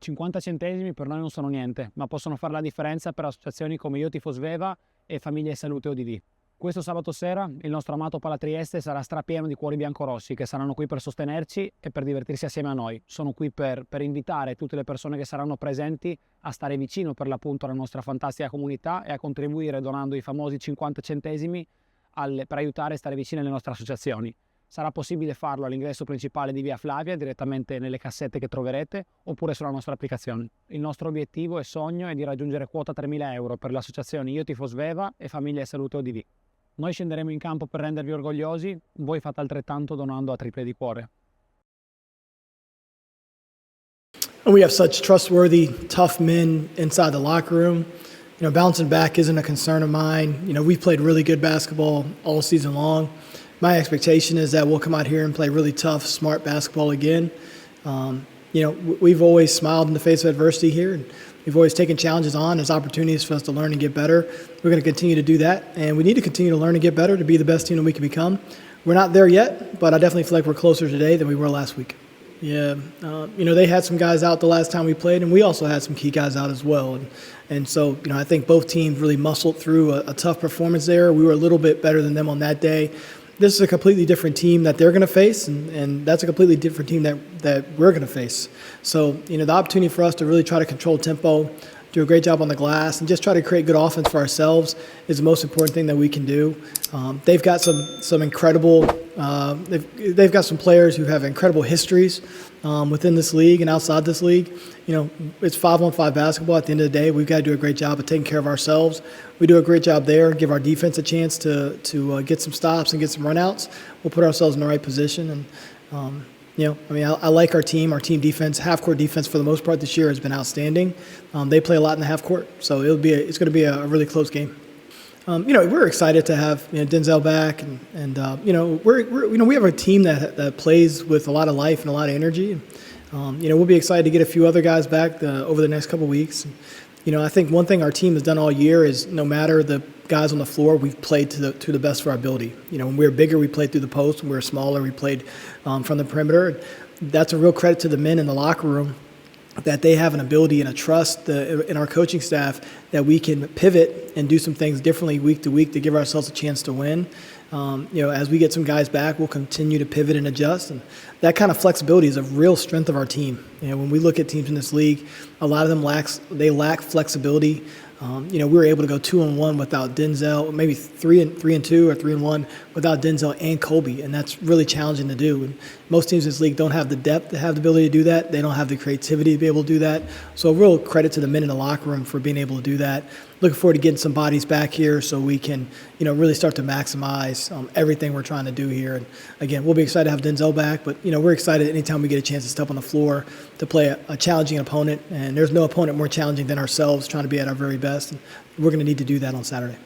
50 centesimi per noi non sono niente, ma possono fare la differenza per associazioni come Io Tifo Sveva e Famiglia e Salute ODV. Questo sabato sera il nostro amato PalaTrieste sarà strapieno di cuori biancorossi che saranno qui per sostenerci e per divertirsi assieme a noi. Sono qui per invitare tutte le persone che saranno presenti a stare vicino per l'appunto alla nostra fantastica comunità e a contribuire donando i famosi 50 centesimi per aiutare e stare vicini alle nostre associazioni. Sarà possibile farlo all'ingresso principale di Via Flavia, direttamente nelle cassette che troverete, oppure sulla nostra applicazione. Il nostro obiettivo e sogno è di raggiungere quota 3.000 euro per le associazioni Io Tifo Sveva e Famiglia e Salute ODV. Noi scenderemo in campo per rendervi orgogliosi, voi fate altrettanto donando a Triple di Cuore. And we have such trustworthy, tough men inside the locker room. You know, bouncing back isn't a concern of mine. You know, we've played really good basketball all season long. My expectation is that we'll come out here and play really tough, smart basketball again. You know, we've always smiled in the face of adversity here, and we've always taken challenges on as opportunities for us to learn and get better. We're going to continue to do that, and we need to continue to learn and get better to be the best team that we can become. We're not there yet, but I definitely feel like we're closer today than we were last week. Yeah, you know, they had some guys out the last time we played, and we also had some key guys out as well. And so, you know, I think both teams really muscled through a tough performance there. We were a little bit better than them on that day. This is a completely different team that they're going to face, and that's a completely different team that we're going to face. So, you know, the opportunity for us to really try to control tempo, do a great job on the glass, and just try to create good offense for ourselves is the most important thing that we can do. They've got some incredible, they've got some players who have incredible histories within this league and outside this league. You know, it's 5-on-5 basketball. At the end of the day, we've got to do a great job of taking care of ourselves. We do a great job there, give our defense a chance to get some stops and get some runouts. We'll put ourselves in the right position. And, you know, I mean, I like our team. Our team defense, half-court defense for the most part this year has been outstanding. They play a lot in the half-court, so it's going to be a really close game. You know, we're excited to have Denzel back, and you know, we have a team that plays with a lot of life and a lot of energy. You know, we'll be excited to get a few other guys back over the next couple of weeks. You know, I think one thing our team has done all year is no matter the guys on the floor, we've played to the best of our ability. You know, when we were bigger, we played through the post. When we were smaller, we played from the perimeter. That's a real credit to the men in the locker room, that they have an ability and a trust in our coaching staff that we can pivot and do some things differently week to week to give ourselves a chance to win. You know, as we get some guys back, we'll continue to pivot and adjust. And that kind of flexibility is a real strength of our team. You know, when we look at teams in this league, a lot of them lack flexibility. You know, we were able to go 2-on-1 without Denzel, maybe 3-2 or 3-on-1 without Denzel and Kobe, and that's really challenging to do. And most teams in this league don't have the depth to have the ability to do that. They don't have the creativity to be able to do that. So a real credit to the men in the locker room for being able to do that. Looking forward to getting some bodies back here so we can, you know, really start to maximize everything we're trying to do here. And again, we'll be excited to have Denzel back, but, you know, we're excited anytime we get a chance to step on the floor to play a challenging opponent. And there's no opponent more challenging than ourselves trying to be at our very best. And we're going to need to do that on Saturday.